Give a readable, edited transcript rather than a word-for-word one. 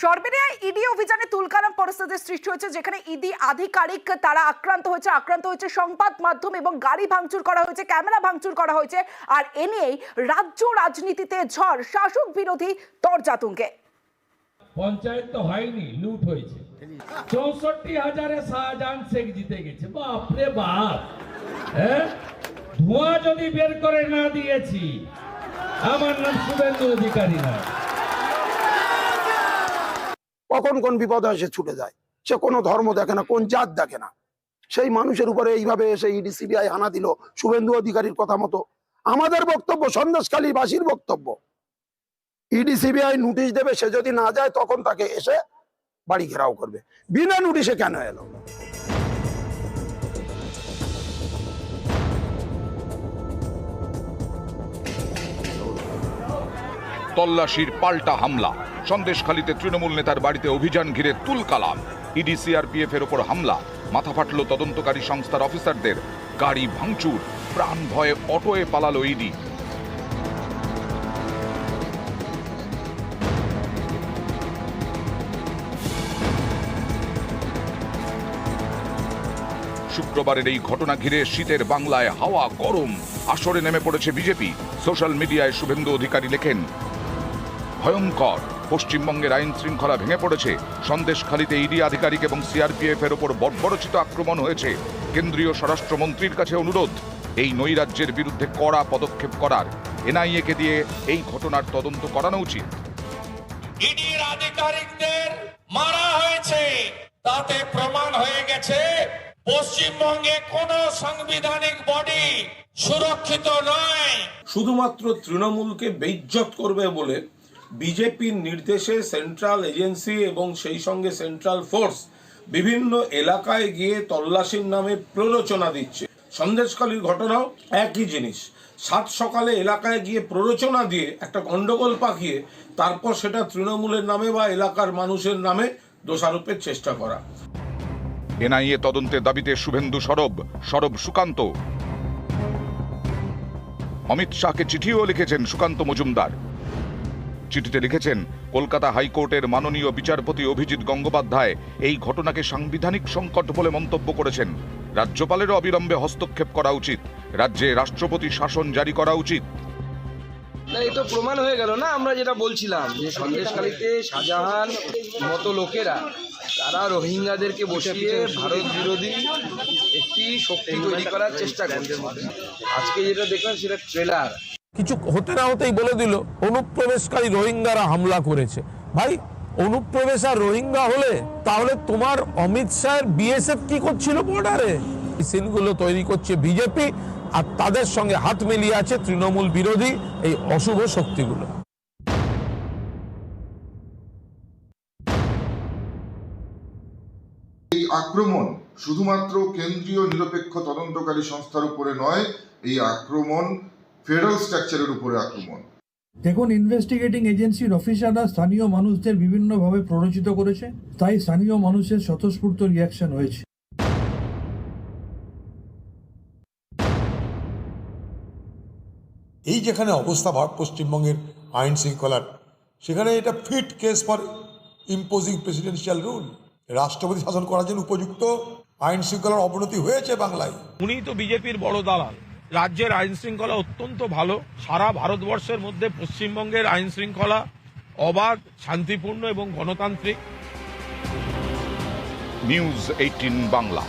সর্বেরিয়ায় ED অভিযানে তুলকালাম পরিস্থিতির সৃষ্টি হয়েছে, যেখানে ইডি আধিকারিক তারা আক্রান্ত হয়েছে সংবাদ মাধ্যম এবং গাড়ি ভাঙচুর করা হয়েছে, ক্যামেরা ভাঙচুর করা হয়েছে। আর এ নিয়েই রাজ্য রাজনীতিতে ঝড়, শাসক বিরোধী তরজাতুঙ্গে। পঞ্চায়েত তো হয়নি, লুট হয়েছে। 64,000-এ শাহজাহান শেখ জিতে গেছে। বাপরে বাপ, ধোঁয়া যদি বের করে না দিয়েছি, আমার নাম শুভেন্দু অধিকারী না। কখন কোন বিপদ হয় সে ছুটে যায়, সে কোনো ধর্ম দেখে না, কোন জাত দেখে না। সেই মানুষের উপরে এইভাবে এসে ইডি সিবিআই হানা দিল শুভেন্দু অধিকারীর কথা মতো। আমাদের বক্তব্য, সন্দেশখালীবাসীর বক্তব্য, ইডি সিবিআই নোটিশ দেবে, সে যদি না যায় তখন তাকে এসে বাড়ি ঘেরাও করবে। বিনা নোটিশে কেন এলো? তল্লাশির পাল্টা হামলা, সন্দেশখালীতে তৃণমূল নেতার বাড়িতে অভিযান ঘিরে তুলকালাম, ইডি সিআরপিএফ এর ওপর হামলা, মাথা ফাটল তদন্তকারী সংস্থার অফিসারদের, গাড়ি ভাঙচুর, প্রাণ ভয়ে অটোয়ে পালালো ইডি। শুক্রবারের এই ঘটনা ঘিরে শীতের বাংলায় হাওয়া গরম, আসরে নেমে পড়েছে বিজেপি। সোশ্যাল মিডিয়ায় শুভেন্দু অধিকারী লেখেন, ভয়ঙ্কর, পশ্চিমবঙ্গের আইন শৃঙ্খলা ভেঙে পড়েছে। সন্দেশখালীতে ইডি আধিকারিক এবং সিআরপিএফ এর ওপর বর্বরচিত আক্রমণ হয়েছে। কেন্দ্রীয় স্বরাষ্ট্রমন্ত্রীর কাছে অনুরোধ, এই নৈরাজ্যের বিরুদ্ধে কড়া পদক্ষেপ করার। এনআইএ কে দিয়ে এই ঘটনার তদন্ত করানো উচিত। ইডির আধিকারিকদের মারা হয়েছে, তাতে প্রমাণ হয়ে গেছে পশ্চিমবঙ্গে কোন সাংবিধানিক বডি সুরক্ষিত নয়। শুধুমাত্র তৃণমূলকে বেইজ্জত করবে বলে বিজেপির নির্দেশে সেন্ট্রাল এজেন্সি এবং সেই সঙ্গে সেন্ট্রাল ফোর্স বিভিন্ন এলাকায় গিয়ে তল্লাশির নামে প্ররোচনা দিচ্ছে। সন্দেশখালীর ঘটনাও একই জিনিস। সাত সকালে এলাকায় গিয়ে প্ররোচনা দিয়ে একটা গন্ডগোল পাকিয়ে তারপর সেটা তৃণমূলের নামে বা এলাকার মানুষের নামে দোষারোপের চেষ্টা করা। এনআইএ তদন্তের দাবিতে শুভেন্দু সরব সুকান্ত। অমিত শাহকে চিঠিও লিখেছেন সুকান্ত মজুমদার। চিঠিতে লিখেছেন, কলকাতা হাইকোর্টের মাননীয় বিচারপতি অভিজিৎ গঙ্গোপাধ্যায় এই ঘটনাকে সাংবিধানিক সংকট বলে মন্তব্য করেছেন। রাজ্যপালেরও অবিলম্বে হস্তক্ষেপ করা উচিত, রাজ্যে রাষ্ট্রপতি শাসন জারি করা উচিত। এই তো প্রমাণ হয়ে গেল না, আমরা যেটা বলছিলাম যে সন্দেশখালীতে শাহজাহান মতো লোকেরা তারা রোহিঙ্গাদেরকে বসিয়ে ভারত বিরোধী একটি শক্তি তৈরি করার চেষ্টা করছে। আজকে যেটা দেখলাম সেটা ট্রেলার। কিছু হতে না হতেই বলে দিল অনুপ্রবেশকারী রোহিঙ্গারা হামলা করেছে। ভাই, অনুপ্রবেশ আর রোহিঙ্গা হলে তাহলে তোমার অমিত শাহের বিএসএফ কি করছিল বর্ডারে? সিনগুলো তৈরি করছে বিজেপি, আর তাদের সঙ্গে হাত মিলিয়ে আছে তৃণমূল বিরোধী এই অশুভ শক্তিগুলো। এই আক্রমণ শুধুমাত্র কেন্দ্রীয় নিরপেক্ষ তদন্তকারী সংস্থার উপরে নয়, এই আক্রমণ ফেডারেল স্ট্রাকচারের উপরে আক্রমণ। দেখুন, ইনভেস্টিগেটিং এজেন্সির অফিসাররা স্থানীয় মানুষদের বিভিন্নভাবে প্ররোচিত করেছে, তাই স্থানীয় মানুষের স্বতঃস্ফূর্ত রিয়াকশন হয়েছে। এই যেখানে অবস্থা পশ্চিমবঙ্গের আইন শৃঙ্খলার, সেখানে এটা fit case for imposing presidential rule. রাষ্ট্রপতি শাসন করার জন্য উপযুক্ত আইন শৃঙ্খলার অবনতি হয়েছে বাংলায়। উনি তো বিজেপির বড় দালাল। রাজ্যের আইন শৃঙ্খলা অত্যন্ত ভালো। সারা ভারতবর্ষের মধ্যে পশ্চিমবঙ্গের আইন শৃঙ্খলা অবাধ, শান্তিপূর্ণ এবং গণতান্ত্রিক। নিউজ 18 বাংলা।